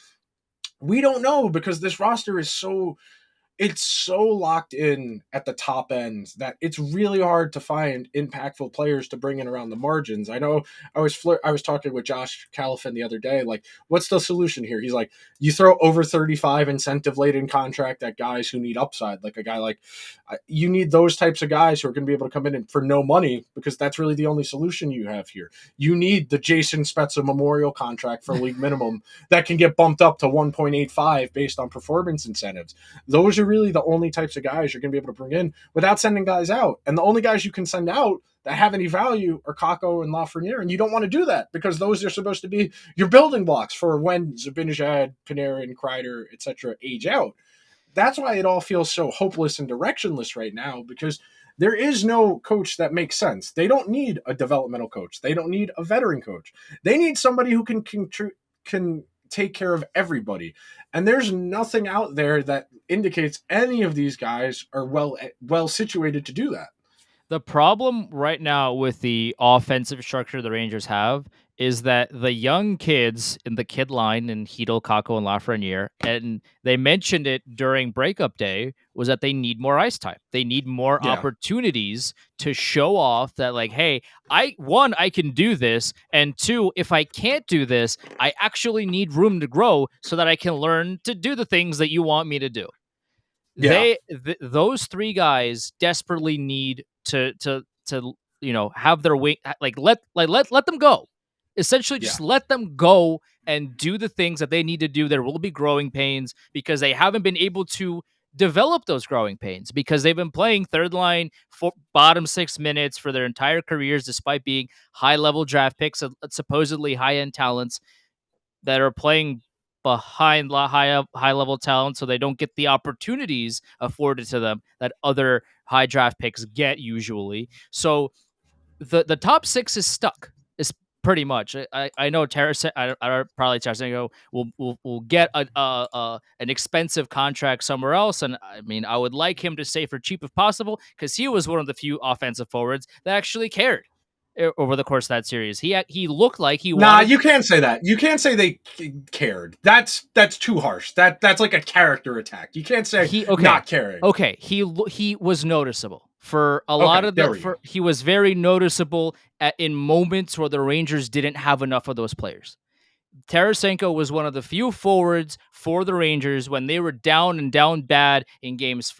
we don't know, because this roster is it's so locked in at the top end that it's really hard to find impactful players to bring in around the margins. I know I was talking with Josh Califin the other day, like, what's the solution here? He's like, you throw over 35 incentive laden contract at guys who need upside, like a guy like, you need those types of guys who are going to be able to come in for no money, because that's really the only solution you have here. You need the Jason Spezza memorial contract for league minimum that can get bumped up to 1.85 based on performance incentives. Those are really the only types of guys you're going to be able to bring in without sending guys out. And the only guys you can send out that have any value are Kakko and Lafreniere. And you don't want to do that, because those are supposed to be your building blocks for when Zibanejad, Panarin, Kreider, etc. age out. That's why it all feels so hopeless and directionless right now, because there is no coach that makes sense. They don't need a developmental coach. They don't need a veteran coach. They need somebody who can take care of everybody. And there's nothing out there that indicates any of these guys are well situated to do that. The problem right now with the offensive structure the Rangers have is that the young kids in the kid line in Hedel, Kakko, and Lafreniere, and they mentioned it during breakup day, was that they need more ice time. They need more Yeah. opportunities to show off that, like, hey, I can do this, and two, if I can't do this, I actually need room to grow so that I can learn to do the things that you want me to do. Yeah. Those three guys desperately need to have their wing, let them go, essentially Yeah. just let them go and do the things that they need to do. There will be growing pains because they haven't been able to develop those growing pains, because they've been playing third line for bottom 6 minutes for their entire careers, despite being high level draft picks, supposedly high end talents that are playing behind high level talent, so they don't get the opportunities afforded to them that other high draft picks get usually. So the top six is stuck. Is pretty much. I know probably Tarasenko will get an expensive contract somewhere else, and I mean, I would like him to stay for cheap if possible, because he was one of the few offensive forwards that actually cared over the course of that series. He looked like he Nah, wanted. you can't say that. You can't say they cared. That's too harsh. That's like a character attack. You can't say He okay, not caring. okay. He was noticeable for a lot Okay, of there the. we go. He was very noticeable in moments where the Rangers didn't have enough of those players. Tarasenko was one of the few forwards for the Rangers when they were down and down bad in games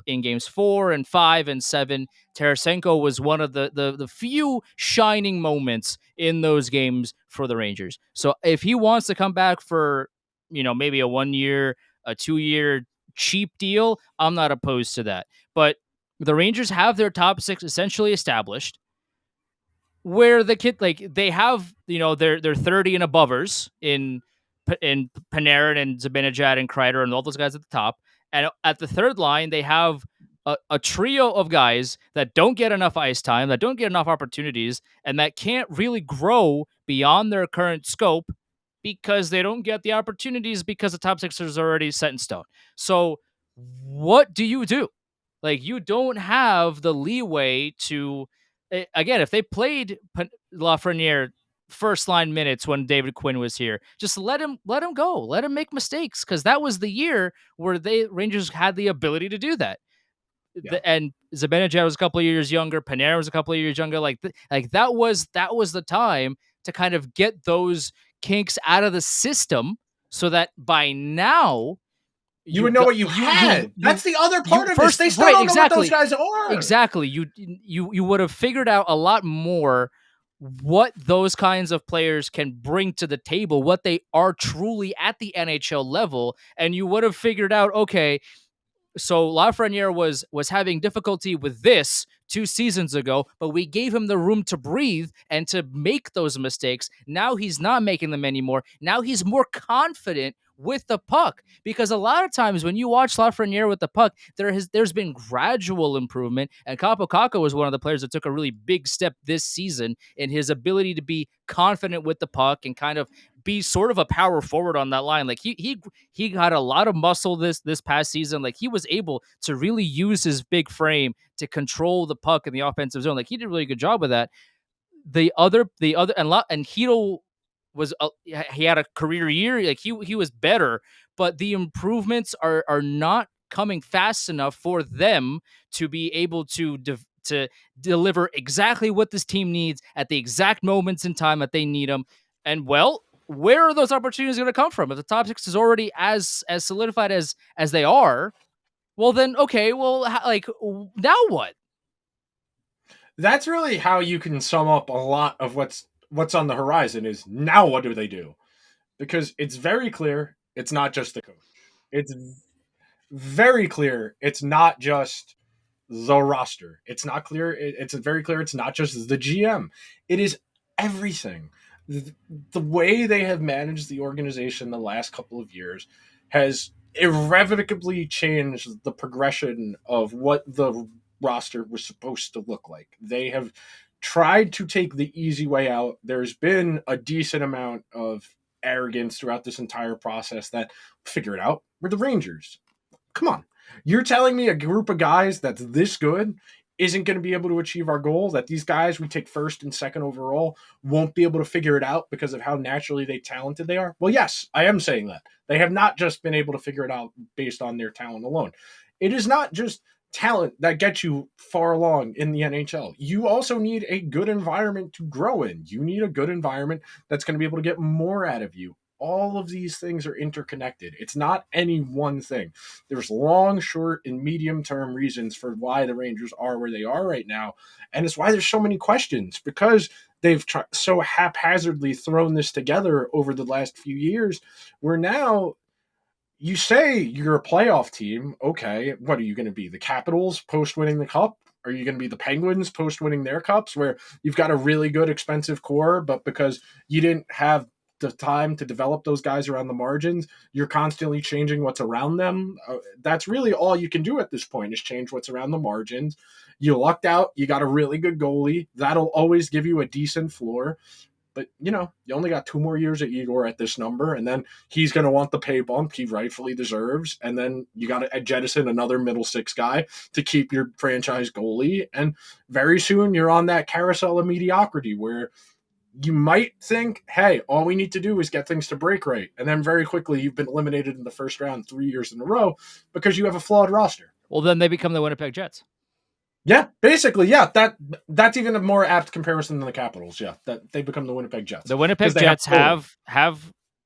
4 and 5 and 7. Tarasenko was one of the few shining moments in those games for the Rangers. So if he wants to come back for maybe a 1 year, a 2 year cheap deal, I'm not opposed to that. But the Rangers have their top six essentially established, where the kid, like, they have their 30 and abovers in Panarin and Zibanejad and Kreider and all those guys at the top, and at the third line they have a trio of guys that don't get enough ice time, that don't get enough opportunities, and that can't really grow beyond their current scope because they don't get the opportunities because the top six is already set in stone. So what do you do? Like, you don't have the leeway to, again, if they played Lafreniere first line minutes when David Quinn was here, just let him go. Let him make mistakes, because that was the year where they Rangers had the ability to do that. Yeah. And Zibanejad was a couple of years younger, Panarin was a couple of years younger. Like that was the time to kind of get those kinks out of the system, so that by now You you would know got what you had. That's the other you part of this. first, They still right, don't know what those exactly. guys are. Exactly. You would have figured out a lot more what those kinds of players can bring to the table, what they are truly at the NHL level, and you would have figured out, okay, so Lafreniere was having difficulty with this 2 seasons ago, but we gave him the room to breathe and to make those mistakes. Now he's not making them anymore. Now he's more confident with the puck, because a lot of times when you watch Lafreniere with the puck, there's been gradual improvement, and Capo Caco was one of the players that took a really big step this season in his ability to be confident with the puck and kind of be sort of a power forward on that line. Like he got a lot of muscle this past season. Like, he was able to really use his big frame to control the puck in the offensive zone. Like, he did a really good job with that. The other and Heedle was he had a career year. Like, he was better, but the improvements are not coming fast enough for them to be able to deliver exactly what this team needs at the exact moments in time that they need them. And, well, where are those opportunities going to come from if the top six is already as solidified as they are? Well, then, okay, well, like, now what? That's really how you can sum up a lot of what's on the horizon. Is now what do they do? Because it's very clear it's not just the coach. It's very clear it's not just the roster. It's not clear. It's very clear it's not just the GM. It is everything. The way they have managed the organization the last couple of years has irrevocably changed the progression of what the roster was supposed to look like. They have tried to take the easy way out. There's been a decent amount of arrogance throughout this entire process that figure it out. We're the Rangers. Come on. You're telling me a group of guys that's this good isn't going to be able to achieve our goal? That these guys we take first and second overall won't be able to figure it out because of how naturally talented they are? Well, yes, I am saying that. They have not just been able to figure it out based on their talent alone. It is not just talent that gets you far along in the NHL. You also need a good environment to grow in. You need a good environment that's going to be able to get more out of you. All of these things are interconnected. It's not any one thing. There's long, short, and medium term reasons for why the Rangers are where they are right now. And it's why there's so many questions, because they've so haphazardly thrown this together over the last few years, where now you say you're a playoff team. Okay, what are you going to be? The Capitals post winning the cup? Are you going to be the Penguins post winning their cups, where you've got a really good, expensive core, but because you didn't have the time to develop those guys around the margins, you're constantly changing what's around them? That's really all you can do at this point, is change what's around the margins. You lucked out. You got a really good goalie. That'll always give you a decent floor. But, you only got 2 more years of Igor at this number, and then he's going to want the pay bump he rightfully deserves. And then you got to jettison another middle six guy to keep your franchise goalie. And very soon you're on that carousel of mediocrity where you might think, hey, all we need to do is get things to break right. And then very quickly you've been eliminated in the first round 3 years in a row because you have a flawed roster. Well, then they become the Winnipeg Jets. Yeah, basically, yeah. That's even a more apt comparison than the Capitals. Yeah, that they become the Winnipeg Jets. The Winnipeg Jets have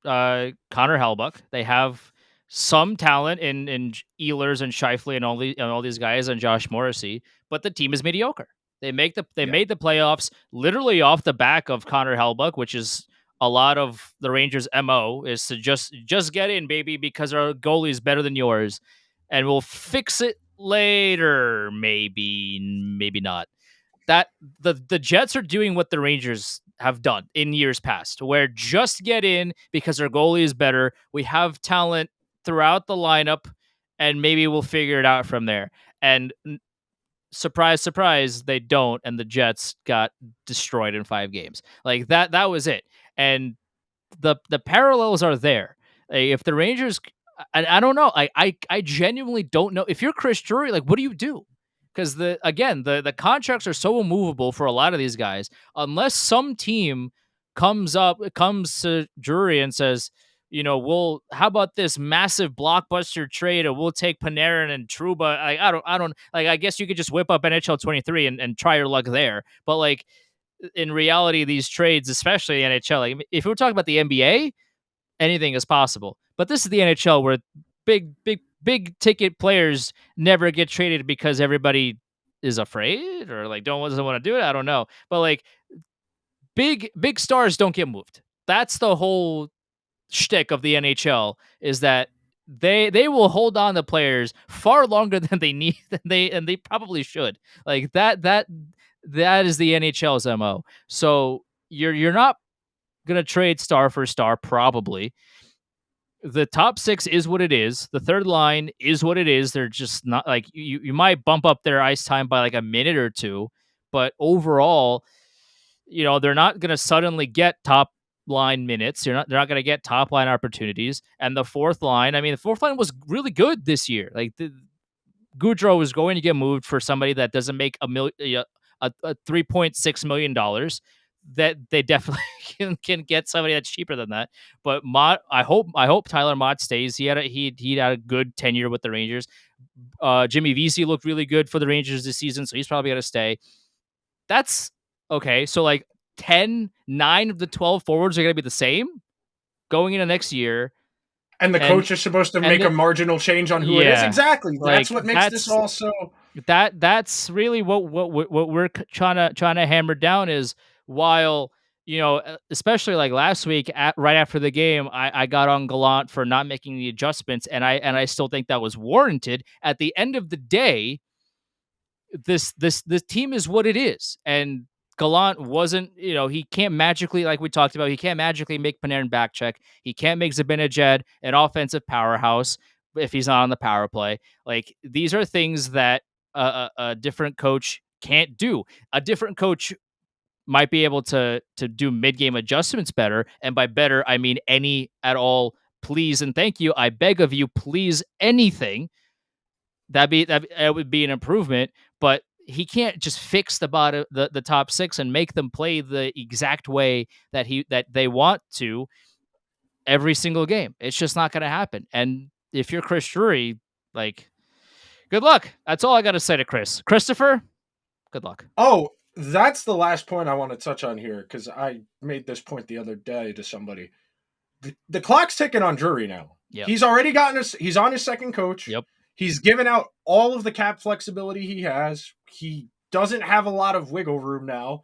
Connor Hellebuyck. They have some talent in Ehlers and Scheifele and all these guys and Josh Morrissey, but the team is mediocre. They made the playoffs literally off the back of Connor Hellebuyck, which is a lot of the Rangers' MO, is to just get in, baby, because our goalie is better than yours, and we'll fix it later. Maybe not. That the Jets are doing what the Rangers have done in years past, where just get in because our goalie is better. We have talent throughout the lineup, and maybe we'll figure it out from there. And surprise, surprise, they don't, and the Jets got destroyed in 5 games. Like that was it. And the parallels are there. If the Rangers, I don't know. I genuinely don't know. If you're Chris Drury, like, what do you do? Because the contracts are so immovable for a lot of these guys. Unless some team comes to Drury and says, we'll how about this massive blockbuster trade, or we'll take Panarin and Trouba. I don't like. I guess you could just whip up NHL 23 and try your luck there. But like, in reality, these trades, especially the NHL, like if we're talking about the NBA, anything is possible. But this is the NHL where big ticket players never get traded because everybody is afraid or like doesn't want to do it. I don't know. But like big stars don't get moved. That's the whole shtick of the NHL, is that they will hold on to players far longer than they need and they probably should. Like that is the NHL's MO. So you're not gonna trade star for star, probably. The top six is what it is. The third line is what it is. They're just not like you might bump up their ice time by like a minute or two, but overall, they're not gonna suddenly get top line minutes. They're not gonna get top line opportunities. And the fourth line, I mean, the fourth line was really good this year. Like Goudreau is going to get moved for somebody that doesn't make a $3.6 million. That they definitely can get somebody that's cheaper than that. But Mott, I hope Tyler Mott stays. He had a good tenure with the Rangers. Jimmy Vesey looked really good for the Rangers this season, so he's probably gonna stay. That's okay. So like 9 of the 12 forwards are gonna be the same going into next year. And the And coach is supposed to and make the, a marginal change on who it is. yeah, Exactly. like That's what makes this all so. that's really what we're trying to hammer down is, while especially like last week right after the game, I got on Gallant for not making the adjustments, and I still think that was warranted. At the end of the day, this team is what it is, and Gallant wasn't, he can't magically, like we talked about, he can't magically make Panarin back check. He can't make Zibanejad an offensive powerhouse if he's not on the power play. Like, these are things that a different coach can't do. A different coach might be able to do mid game adjustments better, and by better I mean any at all. Please and thank you. I beg of you, please, anything that would be an improvement. But he can't just fix the top six and make them play the exact way that they want to every single game. It's just not going to happen. And if you're Chris Drury, like, good luck. That's all I got to say to Christopher. Good luck. Oh, that's the last point I want to touch on here, because I made this point the other day to somebody. The clock's ticking on Drury now. Yep. He's already gotten he's on his second coach. Yep. He's given out all of the cap flexibility he has. He doesn't have a lot of wiggle room now.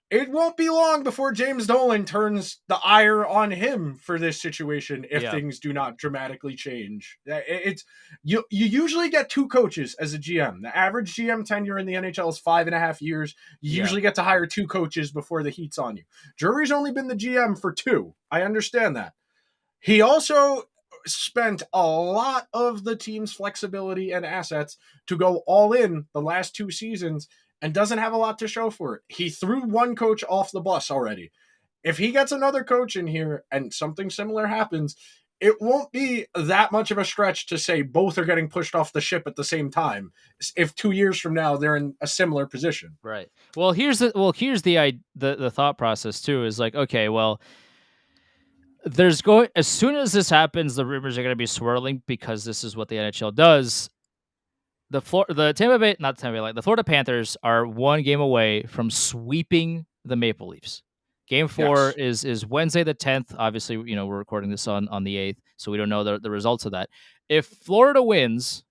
It won't be long before James Dolan turns the ire on him for this situation if things do not dramatically change. It's you usually get two coaches as a GM. The average GM tenure in the NHL is 5.5 years. You usually get to hire two coaches before the heat's on you. Drury's only been the GM for 2. I understand that. He also spent a lot of the team's flexibility and assets to go all in the last 2 seasons and doesn't have a lot to show for it. He threw one coach off the bus already. If he gets another coach in here and something similar happens, it won't be that much of a stretch to say both are getting pushed off the ship at the same time if 2 years from now they're in a similar position. Right. Well, here's the thought process too, is like, okay, well, as soon as this happens, the rumors are going to be swirling, because this is what the NHL does. The Florida Panthers are one game away from sweeping the Maple Leafs. Game 4 is Wednesday the 10th. Obviously, we're recording this on the 8th, so we don't know the results of that. If Florida wins,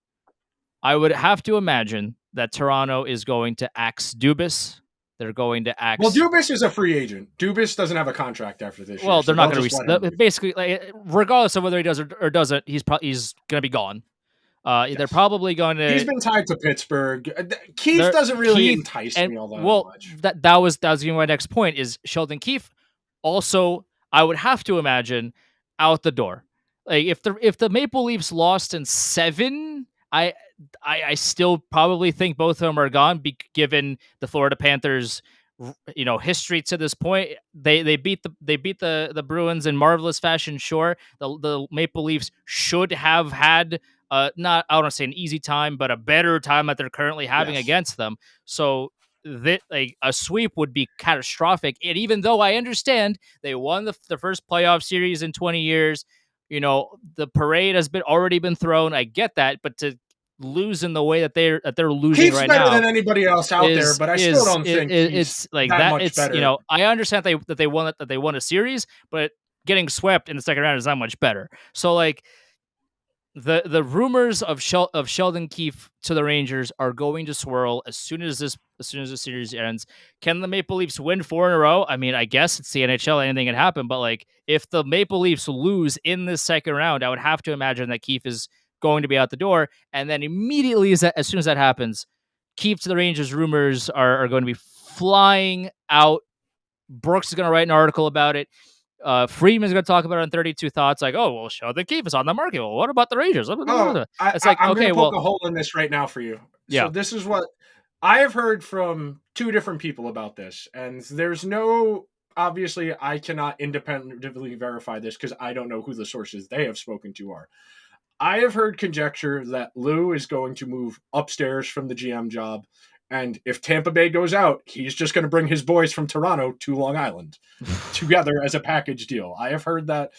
I would have to imagine that Toronto is going to axe Dubas. They're going to axe. Well, Dubas is a free agent. Dubas doesn't have a contract after this year. Well, they're not going to basically, like, regardless of whether he does or doesn't, he's going to be gone. They're probably going to. He's been tied to Pittsburgh. Keefe doesn't really entice me all that much. That was my next point. Is Sheldon Keefe also? I would have to imagine out the door. Like, if the Maple Leafs lost in 7, I still probably think both of them are gone. Given the Florida Panthers history to this point. They beat the Bruins in marvelous fashion. Sure, the Maple Leafs should have had not, I don't want to say an easy time, but a better time that they're currently having Yes. against them. So that, like, a sweep would be catastrophic. And even though I understand they won the first playoff series in 20 years, the parade has already been thrown. I get that, but to lose in the way that they're losing Keefe's right better than now anybody else out there, but I still don't think he's it's like that that. much It's, better. I understand that they won a series, but getting swept in the second round is not much better. So, like, the rumors of Sheldon Keefe to the Rangers are going to swirl as soon as the series ends. Can the Maple Leafs win 4 in a row? I mean, I guess it's the NHL, anything can happen. But, like, if the Maple Leafs lose in this second round, I would have to imagine that Keefe is going to be out the door, and then immediately as soon as that happens, Keefe to the Rangers rumors are going to be flying out. Brooks is going to write an article about it. Friedman's going to talk about it on 32 Thoughts, like, oh, well, Sheldon Keefe is on the market. Well, what about the Rangers? Oh, It's like, I'm okay, gonna poke well, a hole in this right now for you. So yeah, this is what I have heard from two different people about this, and there's no obviously I cannot independently verify this because I don't know who the sources they have spoken to are. I have heard conjecture that Lou is going to move upstairs from the GM job, and if Tampa Bay goes out, he's just going to bring his boys from Toronto to Long Island together as a package deal. I have heard that.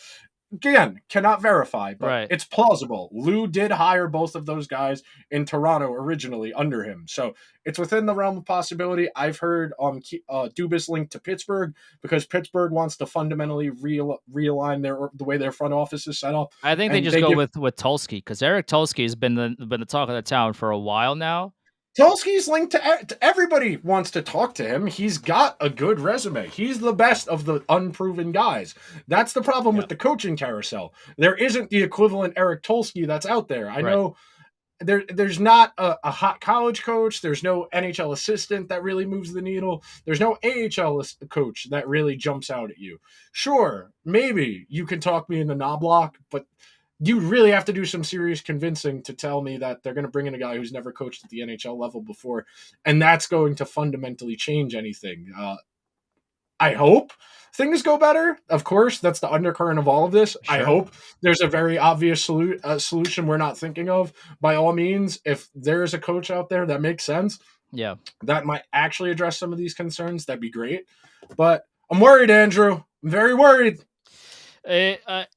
Again, cannot verify, but right. it's plausible. Lou did hire both of those guys in Toronto originally under him, so it's within the realm of possibility. I've heard Dubas linked to Pittsburgh because Pittsburgh wants to fundamentally realign the way their front office is set up, I think they and just they go give with Tulsky, because Eric Tulsky has been the talk of the town for a while now. Tulski's linked to everybody wants to talk to him. He's got a good resume. He's the best of the unproven guys. That's the problem Yeah, with the coaching carousel. There isn't the equivalent Eric Tulsky that's out there. I right. know there's not a hot college coach. There's no NHL assistant that really moves the needle. There's no AHL coach that really jumps out at you. Sure, maybe you can talk me into Knobloch, but you really have to do some serious convincing to tell me that they're going to bring in a guy who's never coached at the NHL level before, and that's going to fundamentally change anything. I hope things go better. Of course, that's the undercurrent of all of this. I Sure. hope there's a very obvious solution we're not thinking of. By all means, if there's a coach out there that makes sense, Yeah. that might actually address some of these concerns, that'd be great. But I'm worried, Andrew. I'm very worried. I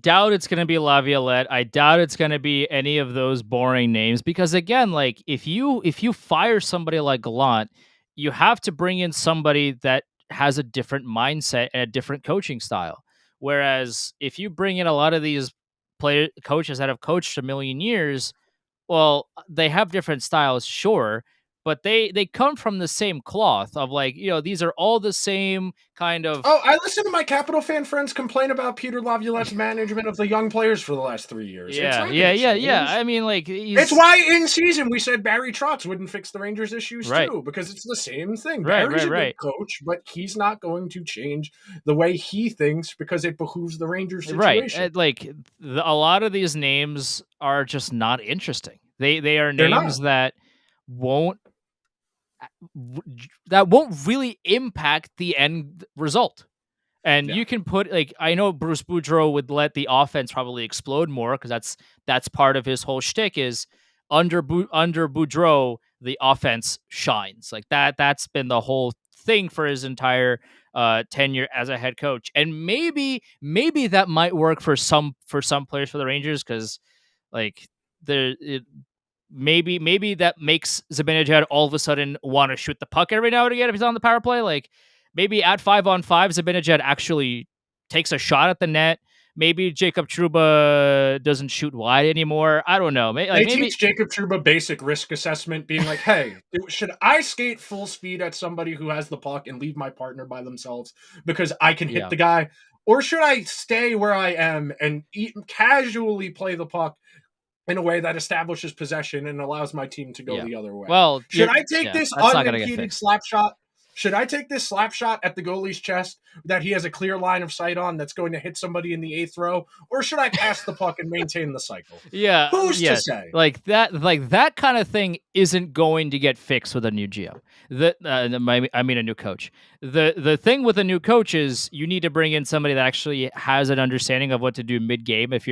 doubt it's gonna be Laviolette. I doubt it's gonna be any of those boring names, because, again, like, if you fire somebody like Gallant, you have to bring in somebody that has a different mindset and a different coaching style. Whereas if you bring in a lot of these coaches that have coached a million years, well, they have different styles, sure, but they come from the same cloth of, like, these are all the same kind of. Oh, I listen to my Capital fan friends complain about Peter Laviolette's management of the young players for the last 3 years. It's Yeah, not going yeah, to yeah, yeah. change. I mean, like, It's he's why in season we said Barry Trotz wouldn't fix the Rangers' issues right, too, because it's the same thing. right, Barry's right, a good right, coach, but he's not going to change the way he thinks because it behooves the Rangers right. situation. Like, a lot of these names are just not interesting. They are They're names not. won't that won't really impact the end result. And Yeah. you can put, like, I know Bruce Boudreau would let the offense probably explode more, because that's part of his whole shtick is under Boudreau the offense shines, like that. That's been the whole thing for his entire tenure as a head coach. And maybe that might work for some players for the Rangers, because, like, there it, maybe that makes Zibanejad all of a sudden want to shoot the puck every now and again if he's on the power play. Like, maybe at 5-on-5, Zibanejad actually takes a shot at the net. Maybe Jacob Trouba doesn't shoot wide anymore. I don't know. They Maybe, teach Jacob Trouba basic risk assessment, being like, hey, should I skate full speed at somebody who has the puck and leave my partner by themselves because I can hit yeah, the guy? Or should I stay where I am and casually play the puck in a way that establishes possession and allows my team to go yeah. the other way? Well, Should I take yeah, this that's not gonna get unimpeded fixed. slap shot? Should I take this slap shot at the goalie's chest that he has a clear line of sight on that's going to hit somebody in the eighth row, or should I pass the puck and maintain the cycle? Yeah, Who's to yeah. say? Like that kind of thing isn't going to get fixed with a new GM. I mean a new coach. The thing with a new coach is you need to bring in somebody that actually has an understanding of what to do mid game. If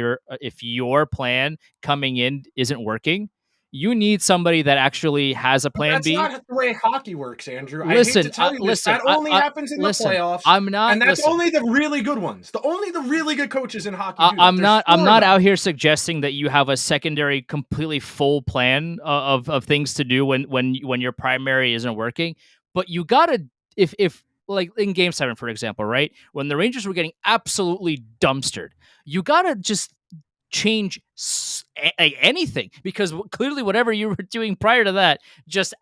your plan coming in isn't working, you need somebody that actually has a But plan that's B. not the way hockey works, Andrew. I hate to Listen, tell you this. listen, That only happens in the listen. playoffs, I'm not and that's listen. only the really good ones. Only the really good coaches in hockey do that. I'm There's not. I'm four of not them. out here suggesting that you have a secondary, completely full plan of things to do when your primary isn't working. But you gotta if like in Game 7, for example, right when the Rangers were getting absolutely dumpstered, you gotta just change anything because clearly whatever you were doing prior to that just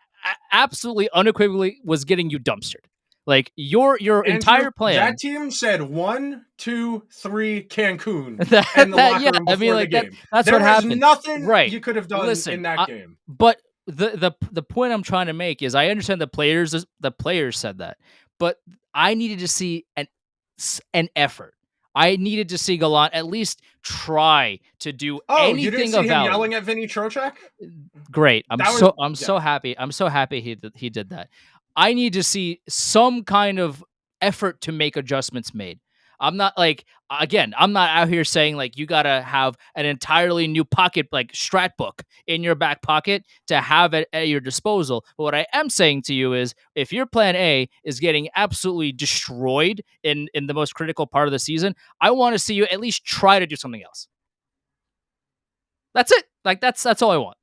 absolutely unequivocally was getting you dumpstered. Like your Andrew, entire plan. that team said 1, 2, 3 Cancun that in the yeah, locker room I mean before the like that game. that's There what was happened. nothing Right. you could have done in Listen, that game. but the point I'm trying to make is I understand the players said that, but I needed to see an effort. I needed to see Gallant at least try to do Oh, you didn't anything of see him value. yelling at Vinny Trocheck? Great. That was I'm yeah. so happy. I'm so happy he did that. I need to see some kind of effort to make adjustments made. I'm not like again, I'm not out here saying like you got to have an entirely new pocket like strat book in your back pocket to have it at your disposal. But what I am saying to you is if your plan A is getting absolutely destroyed in the most critical part of the season, I want to see you at least try to do something else. That's it. Like that's all I want.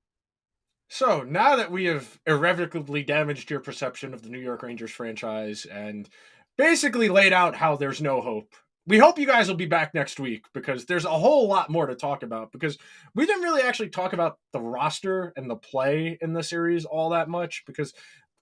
So now that we have irrevocably damaged your perception of the New York Rangers franchise and basically laid out how there's no hope, we hope you guys will be back next week because there's a whole lot more to talk about because we didn't really actually talk about the roster and the play in the series all that much because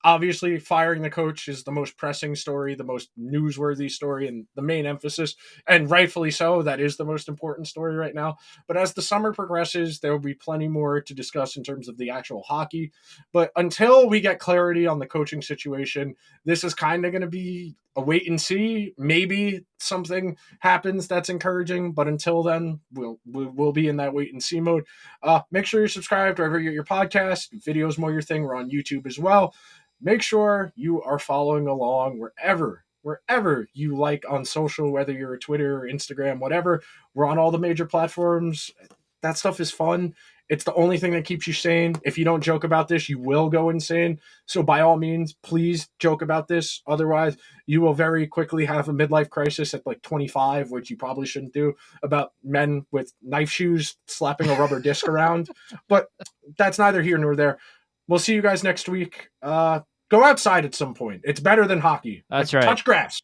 obviously firing the coach is the most pressing story, the most newsworthy story, and the main emphasis, and rightfully so. That is the most important story right now. But as the summer progresses, there will be plenty more to discuss in terms of the actual hockey. But until we get clarity on the coaching situation, this is kind of going to be a wait and see. Maybe something happens that's encouraging, but until then, we'll be in that wait and see mode. Make sure you're subscribed wherever you get your podcast. Videos more your thing. We're on YouTube as well. Make sure you are following along wherever you like on social, whether you're a Twitter or Instagram, whatever. We're on all the major platforms. That stuff is fun. It's the only thing that keeps you sane. If you don't joke about this, you will go insane. So by all means, please joke about this. Otherwise, you will very quickly have a midlife crisis at like 25, which you probably shouldn't do, about men with knife shoes slapping a rubber disc around. But that's neither here nor there. We'll see you guys next week. Go outside at some point. It's better than hockey. That's Like, right. touch grass.